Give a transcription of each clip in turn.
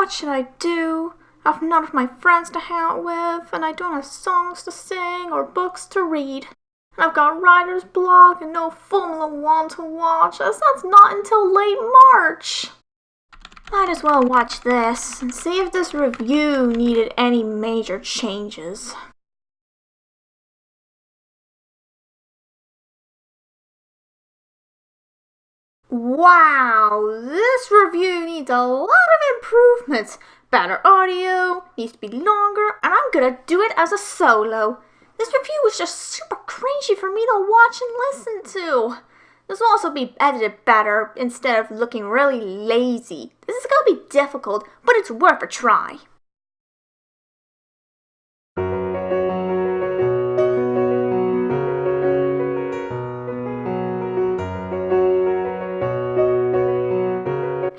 what should I do? I've none of my friends to hang out with, and I don't have songs to sing or books to read. And I've got writer's block and no Formula 1 to watch, as that's not until late March. Might as well watch this and see if this review needed any major changes. Wow, this review needs a lot of improvements. Better audio, needs to be longer, and I'm gonna do it as a solo. This review was just super cringy for me to watch and listen to. This will also be edited better instead of looking really lazy. This is gonna be difficult, but it's worth a try.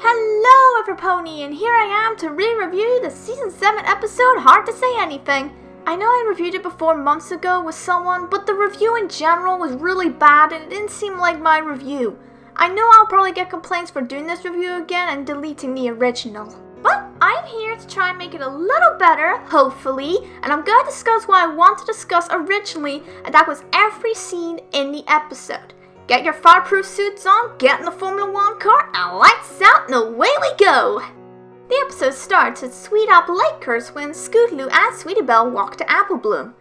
Hello Everpony, and here I am to re-review the Season 7 episode Hard to Say Anything. I know I reviewed it before months ago with someone, but the review in general was really bad and it didn't seem like my review. I know I'll probably get complaints for doing this review again and deleting the original. But I'm here to try and make it a little better, hopefully, and I'm going to discuss what I want to discuss originally, and that was every scene in the episode. Get your fireproof suits on, get in the Formula 1 car, and lights out and away we go! The episode starts at Sweet Apple Lakers when Scootaloo and Sweetie Belle walk to Apple Bloom.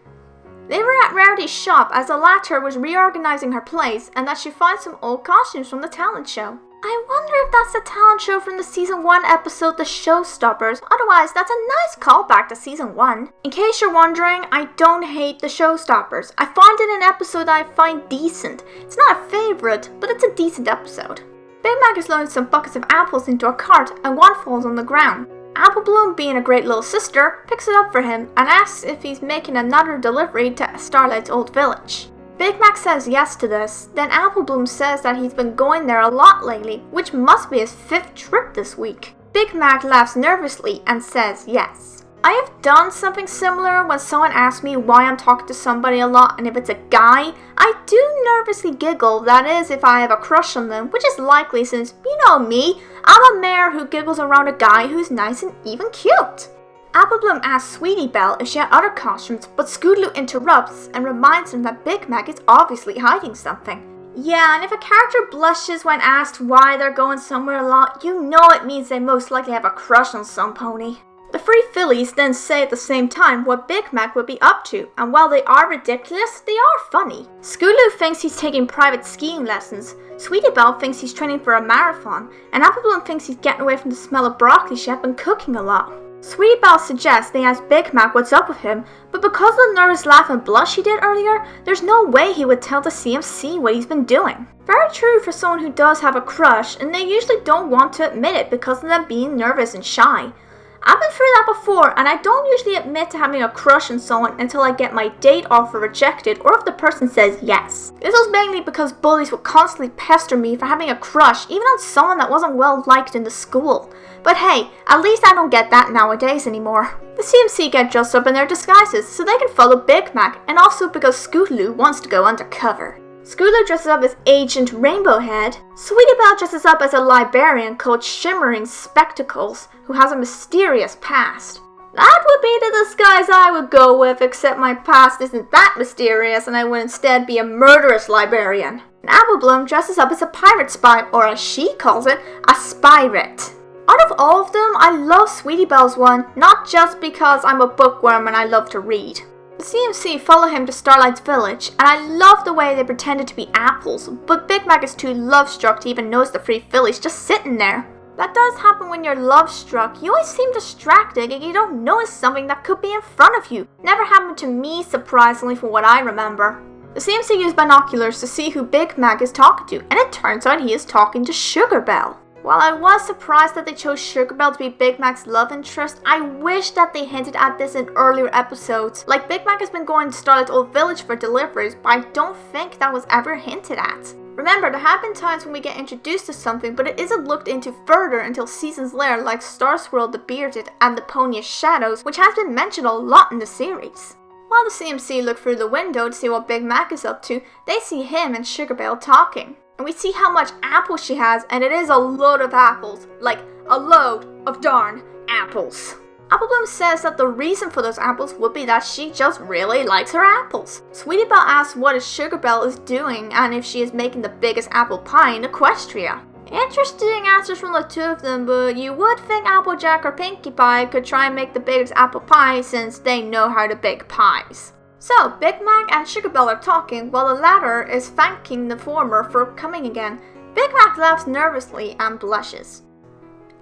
They were at Rarity's shop as the latter was reorganizing her place and that she finds some old costumes from the talent show. I wonder if that's the talent show from the Season 1 episode The Showstoppers, otherwise that's a nice callback to Season 1. In case you're wondering, I don't hate The Showstoppers. I find it an episode that I find decent. It's not a favourite, but it's a decent episode. Big Mac is loading some buckets of apples into a cart and one falls on the ground. Apple Bloom, being a great little sister, picks it up for him and asks if he's making another delivery to Starlight's old village. Big Mac says yes to this, then Apple Bloom says that he's been going there a lot lately, which must be his 5th trip this week. Big Mac laughs nervously and says yes. I have done something similar when someone asks me why I'm talking to somebody a lot, and if it's a guy, I do nervously giggle, that is if I have a crush on them, which is likely since, you know me, I'm a mare who giggles around a guy who's nice and even cute. Apple Bloom asks Sweetie Belle if she had other costumes, but Scootaloo interrupts and reminds him that Big Mac is obviously hiding something. Yeah, and if a character blushes when asked why they're going somewhere a lot, you know it means they most likely have a crush on some pony. The three fillies then say at the same time what Big Mac would be up to, and while they are ridiculous, they are funny. Scootaloo thinks he's taking private skiing lessons, Sweetie Belle thinks he's training for a marathon, and Apple Bloom thinks he's getting away from the smell of broccoli she had been cooking a lot. Sweetie Belle suggests they ask Big Mac what's up with him, but because of the nervous laugh and blush he did earlier, there's no way he would tell the CMC what he's been doing. Very true for someone who does have a crush, and they usually don't want to admit it because of them being nervous and shy. I've been through that before, and I don't usually admit to having a crush on someone until I get my date offer rejected or if the person says yes. This was mainly because bullies would constantly pester me for having a crush, even on someone that wasn't well liked in the school. But hey, at least I don't get that nowadays anymore. The CMC get dressed up in their disguises so they can follow Big Mac, and also because Scootaloo wants to go undercover. Scootaloo dresses up as Agent Rainbowhead. Sweetie Belle dresses up as a librarian called Shimmering Spectacles, who has a mysterious past. That would be the disguise I would go with, except my past isn't that mysterious and I would instead be a murderous librarian. And Apple Bloom dresses up as a pirate spy, or as she calls it, a spyrate. Out of all of them, I love Sweetie Belle's one, not just because I'm a bookworm and I love to read. The CMC follow him to Starlight's village, and I love the way they pretended to be apples, but Big Mac is too love-struck to even notice the three fillies just sitting there. That does happen when you're love-struck. You always seem distracted and you don't notice something that could be in front of you. Never happened to me, surprisingly, from what I remember. The CMC used binoculars to see who Big Mac is talking to, and it turns out he is talking to Sugar Belle. While I was surprised that they chose Sugar Belle to be Big Mac's love interest, I wish that they hinted at this in earlier episodes. Like, Big Mac has been going to Starlight's old village for deliveries, but I don't think that was ever hinted at. Remember, there have been times when we get introduced to something, but it isn't looked into further until seasons later, like Star Swirl the Bearded and the Pony of Shadows, which has been mentioned a lot in the series. While the CMC look through the window to see what Big Mac is up to, they see him and Sugar Belle talking. And we see how much apples she has, and it is a load of apples. Like, a load of darn apples. Apple Bloom says that the reason for those apples would be that she just really likes her apples. Sweetie Belle asks what Sugar Belle is doing and if she is making the biggest apple pie in Equestria. Interesting answers from the two of them, but you would think Applejack or Pinkie Pie could try and make the biggest apple pie since they know how to bake pies. So, Big Mac and Sugar Belle are talking while the latter is thanking the former for coming again. Big Mac laughs nervously and blushes.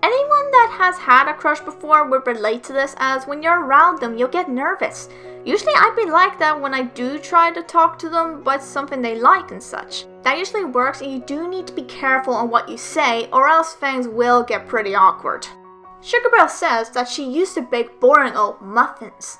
Anyone that has had a crush before would relate to this, as when you're around them you'll get nervous. Usually I'd be like that when I do try to talk to them about something they like and such. That usually works, and you do need to be careful on what you say or else things will get pretty awkward. Sugar Belle says that she used to bake boring old muffins.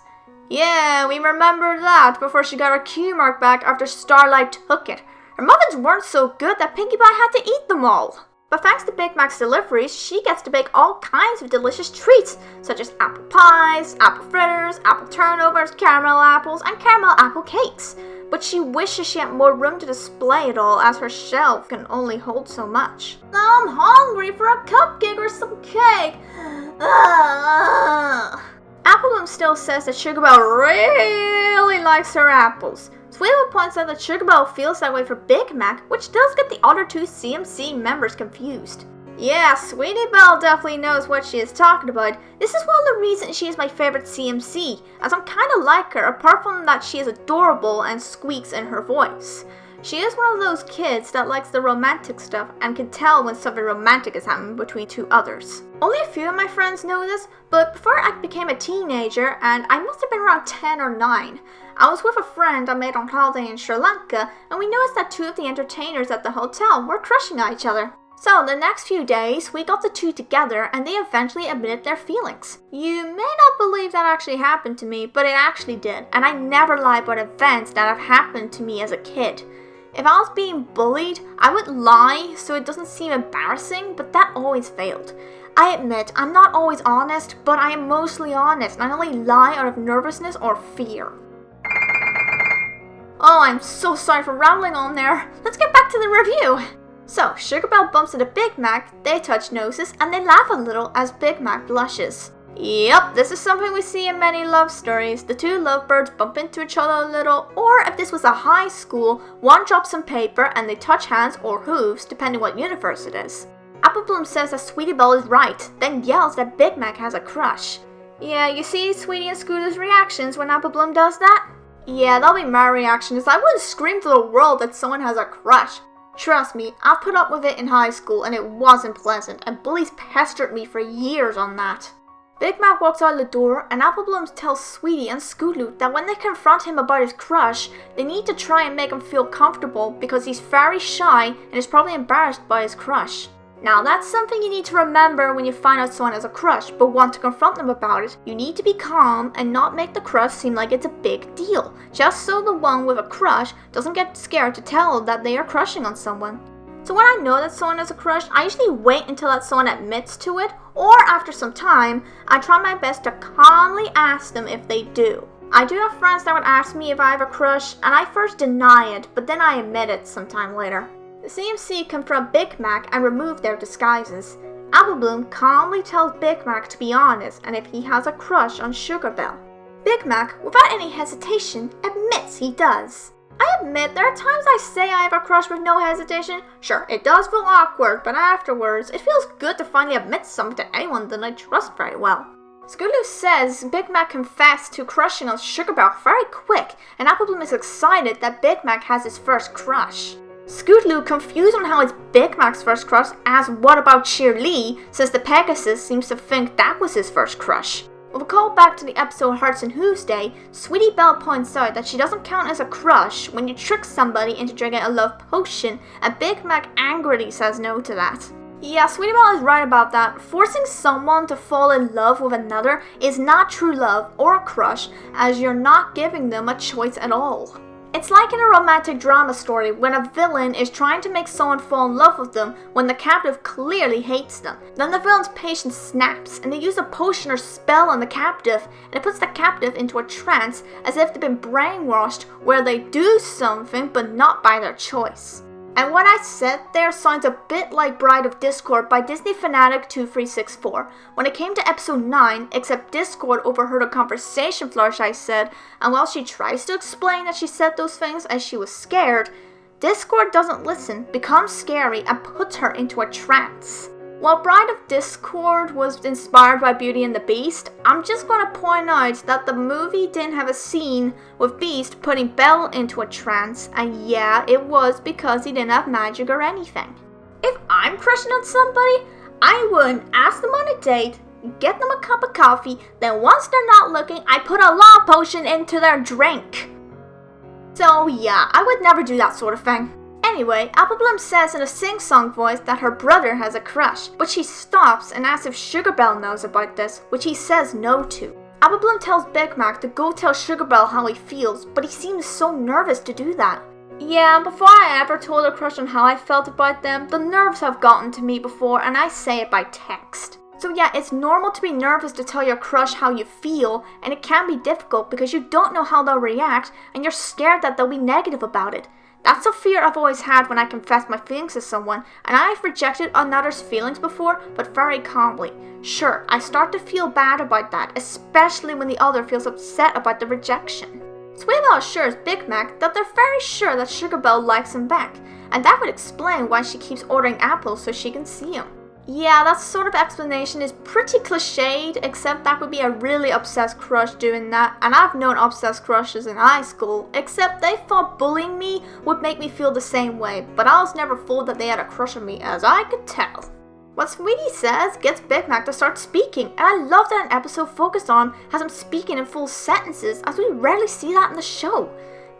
Yeah, we remember that before she got her Q mark back after Starlight took it. Her muffins weren't so good that Pinkie Pie had to eat them all. But thanks to Big Mac's deliveries, she gets to bake all kinds of delicious treats, such as apple pies, apple fritters, apple turnovers, caramel apples, and caramel apple cakes. But she wishes she had more room to display it all, as her shelf can only hold so much. Now I'm hungry for a cupcake or some cake. Apple Bloom still says that Sugar Belle really likes her apples. Sweetie Belle points out that Sugar Belle feels that way for Big Mac, which does get the other two CMC members confused. Yeah, Sweetie Belle definitely knows what she is talking about. This is one of the reasons she is my favorite CMC, as I'm kinda like her, apart from that she is adorable and squeaks in her voice. She is one of those kids that likes the romantic stuff and can tell when something romantic is happening between two others. Only a few of my friends know this, but before I became a teenager, and I must have been around 10 or 9, I was with a friend I made on holiday in Sri Lanka, and we noticed that two of the entertainers at the hotel were crushing on each other. So the next few days, we got the two together and they eventually admitted their feelings. You may not believe that actually happened to me, but it actually did, and I never lie about events that have happened to me as a kid. If I was being bullied, I would lie so it doesn't seem embarrassing, but that always failed. I admit, I'm not always honest, but I am mostly honest, and I only lie out of nervousness or fear. Oh, I'm so sorry for rambling on there. Let's get back to the review. So, Sugar Belle bumps into Big Mac, they touch noses, and they laugh a little as Big Mac blushes. Yep, this is something we see in many love stories. The two lovebirds bump into each other a little, or if this was a high school, one drops some paper and they touch hands or hooves, depending what universe it is. Apple Bloom says that Sweetie Belle is right, then yells that Big Mac has a crush. Yeah, you see Sweetie and Scooter's reactions when Apple Bloom does that? Yeah, that'll be my reaction, is I wouldn't scream to the world that someone has a crush. Trust me, I've put up with it in high school and it wasn't pleasant, and bullies pestered me for years on that. Big Mac walks out the door, and Apple Bloom tells Sweetie and Scootaloo that when they confront him about his crush, they need to try and make him feel comfortable because he's very shy and is probably embarrassed by his crush. Now that's something you need to remember when you find out someone has a crush but want to confront them about it. You need to be calm and not make the crush seem like it's a big deal, just so the one with a crush doesn't get scared to tell that they are crushing on someone. So when I know that someone has a crush, I usually wait until that someone admits to it, or after some time, I try my best to calmly ask them if they do. I do have friends that would ask me if I have a crush, and I first deny it, but then I admit it sometime later. The CMC confront Big Mac and remove their disguises. Apple Bloom calmly tells Big Mac to be honest and if he has a crush on Sugar Belle. Big Mac, without any hesitation, admits he does. I admit there are times I say I have a crush with no hesitation. Sure, it does feel awkward, but afterwards, it feels good to finally admit something to anyone that I trust very well. Scootaloo says Big Mac confessed to crushing on Sugar Belle very quick, and Apple Bloom is excited that Big Mac has his first crush. Scootaloo confused on how it's Big Mac's first crush, as what about Cheerlee, since the Pegasus seems to think that was his first crush. With a call back to the episode Hearts and Hooves Day, Sweetie Belle points out that she doesn't count as a crush when you trick somebody into drinking a love potion, and Big Mac angrily says no to that. Yeah, Sweetie Belle is right about that. Forcing someone to fall in love with another is not true love or a crush, as you're not giving them a choice at all. It's like in a romantic drama story when a villain is trying to make someone fall in love with them when the captive clearly hates them. Then the villain's patience snaps and they use a potion or spell on the captive, and it puts the captive into a trance as if they've been brainwashed where they do something but not by their choice. And what I said there sounds a bit like Bride of Discord by Disney Fanatic 2364. When it came to episode 9, except Discord overheard a conversation flourish I said, and while she tries to explain that she said those things as she was scared, Discord doesn't listen, becomes scary, and puts her into a trance. While Bride of Discord was inspired by Beauty and the Beast, I'm just going to point out that the movie didn't have a scene with Beast putting Belle into a trance, and yeah, it was because he didn't have magic or anything. If I'm crushing on somebody, I would ask them on a date, get them a cup of coffee, then once they're not looking, I put a love potion into their drink. So yeah, I would never do that sort of thing. Anyway, Apple Bloom says in a sing-song voice that her brother has a crush, but she stops and asks if Sugar Belle knows about this, which he says no to. Apple Bloom tells Big Mac to go tell Sugar Belle how he feels, but he seems so nervous to do that. Yeah, before I ever told her crush on how I felt about them, the nerves have gotten to me before and I say it by text. So yeah, it's normal to be nervous to tell your crush how you feel, and it can be difficult because you don't know how they'll react and you're scared that they'll be negative about it. That's a fear I've always had when I confess my feelings to someone, and I've rejected another's feelings before, but very calmly. Sure, I start to feel bad about that, especially when the other feels upset about the rejection. Swaybell assures Big Mac that they're very sure that Sugar Belle likes him back, and that would explain why she keeps ordering apples so she can see him. Yeah, that sort of explanation is pretty cliched, except that would be a really obsessed crush doing that, and I've known obsessed crushes in high school, except they thought bullying me would make me feel the same way, but I was never fooled that they had a crush on me, as I could tell. What Sweetie says gets Big Mac to start speaking, and I love that an episode focused on him has him speaking in full sentences, as we rarely see that in the show.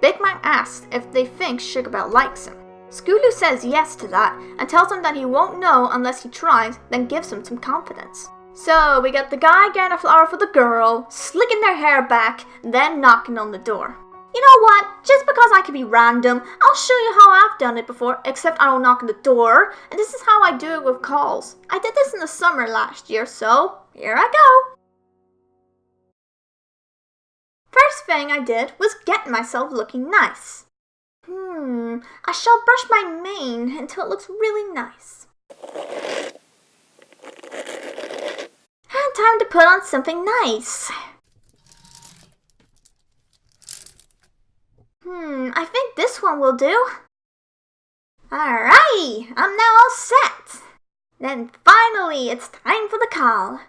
Big Mac asks if they think Sugar Belle likes him. Scootaloo says yes to that, and tells him that he won't know unless he tries, then gives him some confidence. So, we get the guy getting a flower for the girl, slicking their hair back, then knocking on the door. You know what, just because I can be random, I'll show you how I've done it before, except I don't knock on the door, and this is how I do it with calls. I did this in the summer last year, so here I go. First thing I did was getting myself looking nice. I shall brush my mane until it looks really nice. And time to put on something nice. I think this one will do. Alright, I'm now all set. Then finally, it's time for the call.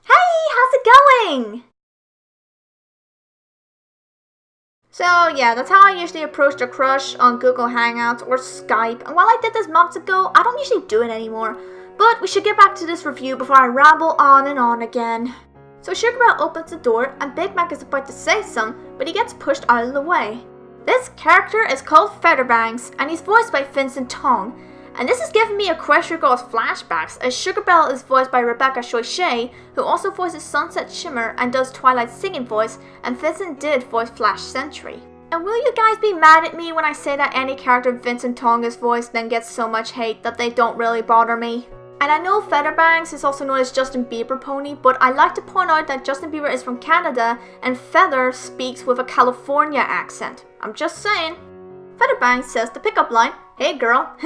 Hey, how's it going? So yeah, that's how I usually approach a crush on Google Hangouts or Skype, and while I did this months ago, I don't usually do it anymore. But we should get back to this review before I ramble on and on again. So Sugar Belle opens the door, and Big Mac is about to say something, but he gets pushed out of the way. This character is called Featherbanks, and he's voiced by Vincent Tong. And this is giving me a Crush Your Girls flashbacks, as Sugar Belle is voiced by Rebecca Choishay, who also voices Sunset Shimmer and does Twilight's singing voice, and Vincent did voice Flash Sentry. And will you guys be mad at me when I say that any character Vincent Tong is voiced then gets so much hate that they don't really bother me? And I know Featherbanks is also known as Justin Bieber Pony, but I like to point out that Justin Bieber is from Canada and Feather speaks with a California accent. I'm just saying. Featherbanks says the pickup line, "Hey girl,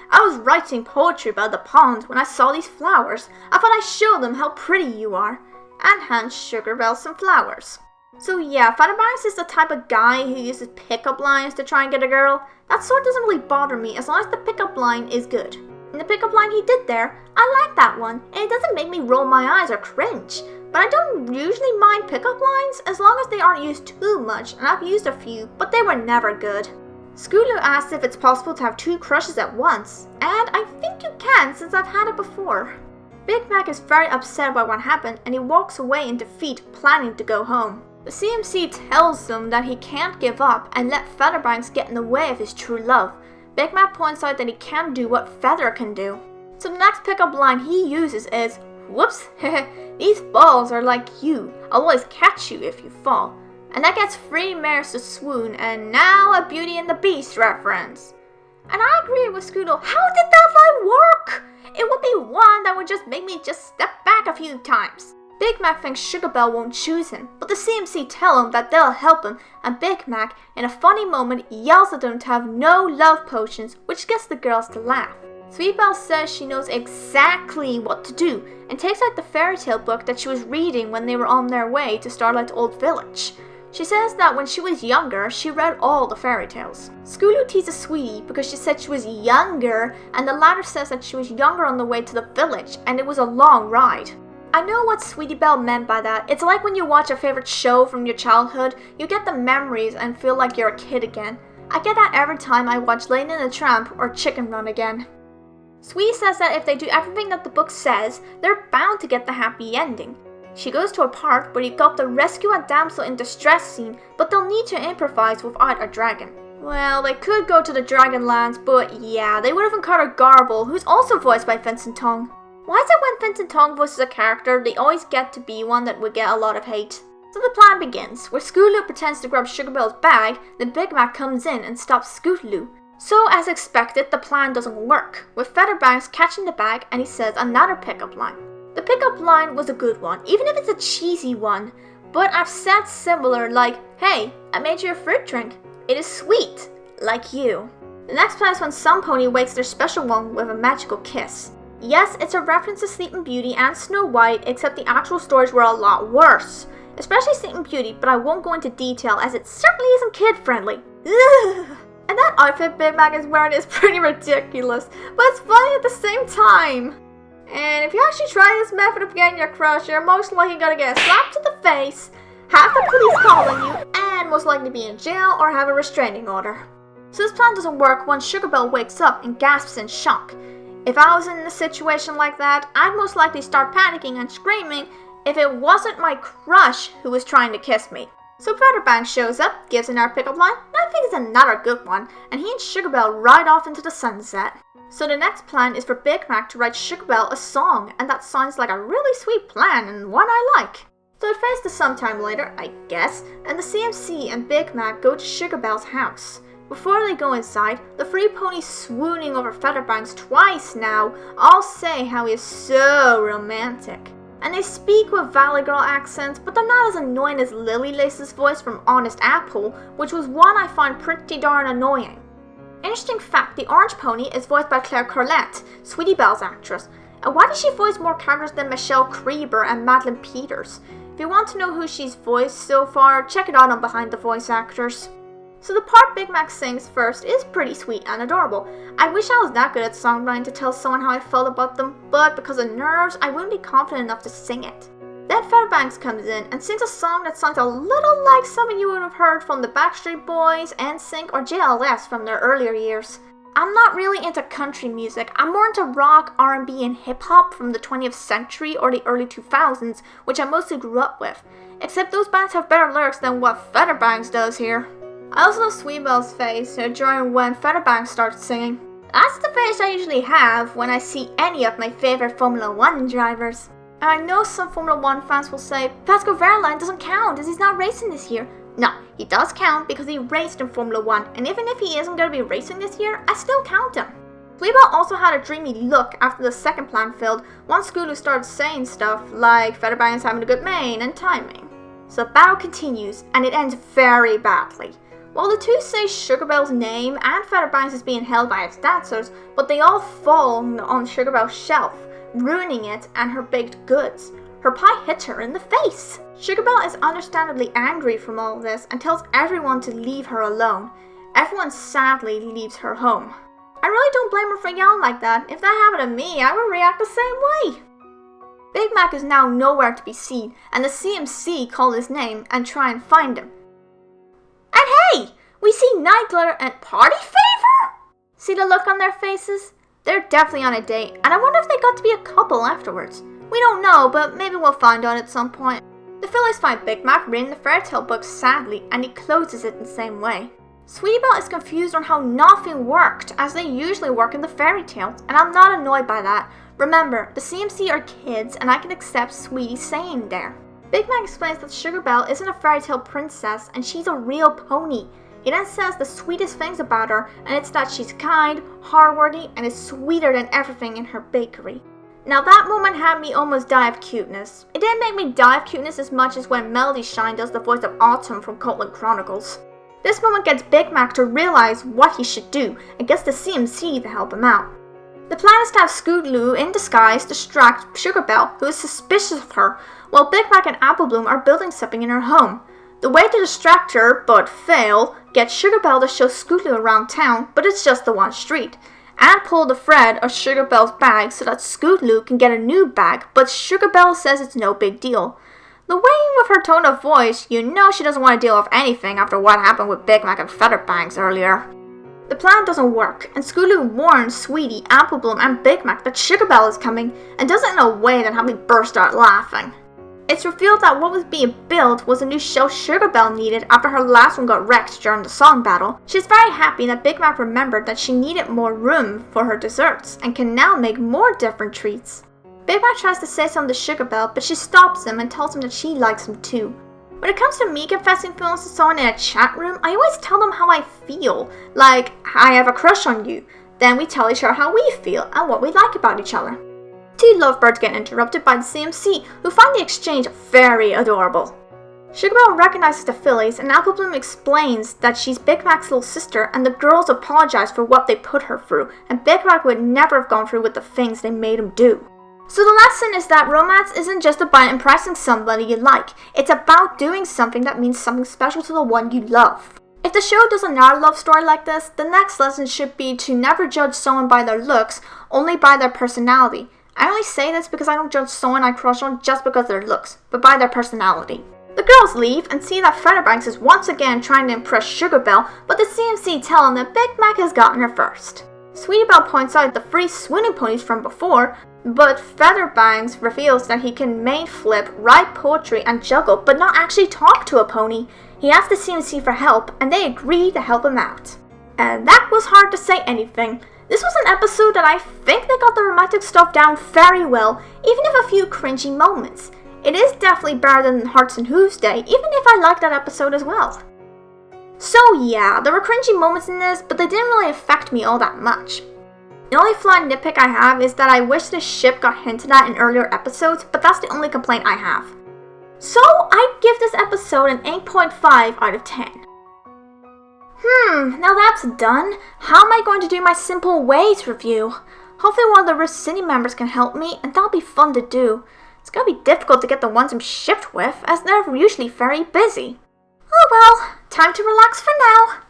I was writing poetry by the pond when I saw these flowers. I thought I'd show them how pretty you are," and hands Sugar Belle some flowers. So yeah, Featherbanks is the type of guy who uses pickup lines to try and get a girl. That sort doesn't really bother me as long as the pickup line is good. And the pickup line he did there, I like that one, and it doesn't make me roll my eyes or cringe. But I don't usually mind pickup lines as long as they aren't used too much, and I've used a few, but they were never good. Scootaloo asks if it's possible to have two crushes at once, and I think you can since I've had it before. Big Mac is very upset about what happened and he walks away in defeat, planning to go home. The CMC tells them that he can't give up and let Featherbanks get in the way of his true love. Big Mac points out that he can't do what Feather can do. So the next pickup line he uses is, "Whoops, these balls are like you. I'll always catch you if you fall." And that gets 3 mares to swoon, and now a Beauty and the Beast reference. And I agree with Scootaloo, how did that line work? It would be one that would just make me just step back a few times. Big Mac thinks Sugar Belle won't choose him, but the CMC tell him that they'll help him, and Big Mac, in a funny moment, yells at them to have no love potions, which gets the girls to laugh. Sweet Belle says she knows exactly what to do, and takes out the fairy tale book that she was reading when they were on their way to Starlight's old village. She says that when she was younger, she read all the fairy tales. Scootaloo teases Sweetie because she said she was younger, and the latter says that she was younger on the way to the village, and it was a long ride. I know what Sweetie Belle meant by that. It's like when you watch a favorite show from your childhood, you get the memories and feel like you're a kid again. I get that every time I watch Lady and the Tramp or Chicken Run again. Sweetie says that if they do everything that the book says, they're bound to get the happy ending. She goes to a park where you've got the rescue a damsel in distress scene, but they'll need to improvise without a dragon. Well, they could go to the Dragonlands, but yeah, they would have encountered Garble, who's also voiced by Vincent Tong. Why is it when Vincent Tong voices a character, they always get to be one that would get a lot of hate? So the plan begins, where Scootaloo pretends to grab Sugar Belle's bag, then Big Mac comes in and stops Scootaloo. So, as expected, the plan doesn't work, with Featherbanks catching the bag and he says another pickup line. The pickup line was a good one, even if it's a cheesy one, but I've said similar like, hey, I made you a fruit drink. It is sweet, like you. The next plan is when some pony wakes their special one with a magical kiss. Yes, it's a reference to Sleeping Beauty and Snow White, except the actual stories were a lot worse. Especially Sleeping Beauty, but I won't go into detail as it certainly isn't kid-friendly. And that outfit Big Mac is wearing is pretty ridiculous, but it's funny at the same time. And if you actually try this method of getting your crush, you're most likely gonna get a slap to the face, have the police calling you, and most likely be in jail or have a restraining order. So this plan doesn't work once Sugar Belle wakes up and gasps in shock. If I was in a situation like that, I'd most likely start panicking and screaming if it wasn't my crush who was trying to kiss me. So Featherbanks shows up, gives another pickup line, and I think it's another good one, and he and Sugar Belle ride off into the sunset. So the next plan is for Big Mac to write Sugar Belle a song, and that sounds like a really sweet plan and one I like. So it fades to sometime later, I guess, and the CMC and Big Mac go to Sugar Belle's house. Before they go inside, the three ponies swooning over Featherbanks twice now all say how he is so romantic. And they speak with Valley Girl accents, but they're not as annoying as Lily Lace's voice from Honest Apple, which was one I find pretty darn annoying. Interesting fact, the orange pony is voiced by Claire Corlett, Sweetie Belle's actress. And why does she voice more characters than Michelle Creeber and Madeline Peters? If you want to know who she's voiced so far, check it out on Behind the Voice Actors. So the part Big Mac sings first is pretty sweet and adorable. I wish I was that good at songwriting to tell someone how I felt about them, but because of nerves, I wouldn't be confident enough to sing it. Then Featherbanks comes in and sings a song that sounds a little like something you would have heard from the Backstreet Boys, NSYNC, or JLS from their earlier years. I'm not really into country music, I'm more into rock, R&B, and hip-hop from the 20th century or the early 2000s, which I mostly grew up with. Except those bands have better lyrics than what Featherbanks does here. I also love Sweet Belle's face during when Featherbanks starts singing. That's the face I usually have when I see any of my favorite Formula 1 drivers. And I know some Formula 1 fans will say, Pascal Wehrlein doesn't count as he's not racing this year. No, he does count because he raced in Formula 1, and even if he isn't going to be racing this year, I still count him. Sweet Belle also had a dreamy look after the second plan failed once Scootaloo started saying stuff like Featherbanks having a good mane and timing. So the battle continues, and it ends very badly. While the two say Sugar Belle's name and Featherbanks is being held by its dancers, but they all fall on Sugar Belle's shelf, ruining it and her baked goods. Her pie hits her in the face. Sugar Belle is understandably angry from all this and tells everyone to leave her alone. Everyone sadly leaves her home. I really don't blame her for yelling like that. If that happened to me, I would react the same way. Big Mac is now nowhere to be seen, and the CMC call his name and try and find him. And hey, we see Night Glitter and Party Favor? See the look on their faces? They're definitely on a date, and I wonder if they got to be a couple afterwards. We don't know, but maybe we'll find out at some point. The fillies find Big Mac reading the fairy tale book sadly, and he closes it the same way. Sweetie Belle is confused on how nothing worked, as they usually work in the fairy tales, and I'm not annoyed by that. Remember, the CMC are kids, and I can accept Sweetie saying there. Big Mac explains that Sugar Belle isn't a fairy tale princess, and she's a real pony. He then says the sweetest things about her, and it's that she's kind, hardworking, and is sweeter than everything in her bakery. Now that moment had me almost die of cuteness. It didn't make me die of cuteness as much as when Melody Shine does the voice of Autumn from Cortland Chronicles. This moment gets Big Mac to realize what he should do and gets the CMC to help him out. The plan is to have Scootaloo in disguise distract Sugar Belle, who is suspicious of her, while Big Mac and Apple Bloom are building something in her home. The way to distract her, but fail, gets Sugar Belle to show Scootaloo around town, but it's just the one street, and pull the thread of Sugar Belle's bag so that Scootaloo can get a new bag, but Sugar Belle says it's no big deal. The way with her tone of voice, you know she doesn't want to deal with anything after what happened with Big Mac and Featherbangs earlier. The plan doesn't work, and Scootaloo warns Sweetie, Apple Bloom, and Big Mac that Sugar Belle is coming, and does it in a way that had me burst out laughing. It's revealed that what was being built was a new shelf Sugar Belle needed after her last one got wrecked during the song battle. She's very happy that Big Mac remembered that she needed more room for her desserts, and can now make more different treats. Big Mac tries to say something to Sugar Belle, but she stops him and tells him that she likes him too. When it comes to me confessing feelings to someone in a chat room, I always tell them how I feel. Like, I have a crush on you. Then we tell each other how we feel and what we like about each other. Two lovebirds get interrupted by the CMC, who find the exchange very adorable. Sugar Belle recognizes the fillies, and Apple Bloom explains that she's Big Mac's little sister, and the girls apologize for what they put her through, and Big Mac would never have gone through with the things they made him do. So the lesson is that romance isn't just about impressing somebody you like, it's about doing something that means something special to the one you love. If the show does another love story like this, the next lesson should be to never judge someone by their looks, only by their personality. I only say this because I don't judge someone I crush on just because of their looks, but by their personality. The girls leave and see that Featherbanks is once again trying to impress Sugar Belle, but the CMC tell him that Big Mac has gotten her first. Sweetie Belle points out the 3 swooning ponies from before, but Featherbanks reveals that he can main flip, write poetry, and juggle, but not actually talk to a pony. He asks the CMC for help, and they agree to help him out. And that was hard to say anything. This was an episode that I think they got the romantic stuff down very well, even if a few cringy moments. It is definitely better than Hearts and Hooves Day, even if I like that episode as well. So yeah, there were cringy moments in this, but they didn't really affect me all that much. The only flaw nitpick I have is that I wish the ship got hinted at in earlier episodes, but that's the only complaint I have. So I'd give this episode an 8.5 out of 10. Now that's done. How am I going to do my Simple Ways review? Hopefully one of the Rift City members can help me, and that'll be fun to do. It's gonna be difficult to get the ones I'm shipped with, as they're usually very busy. Oh well, time to relax for now.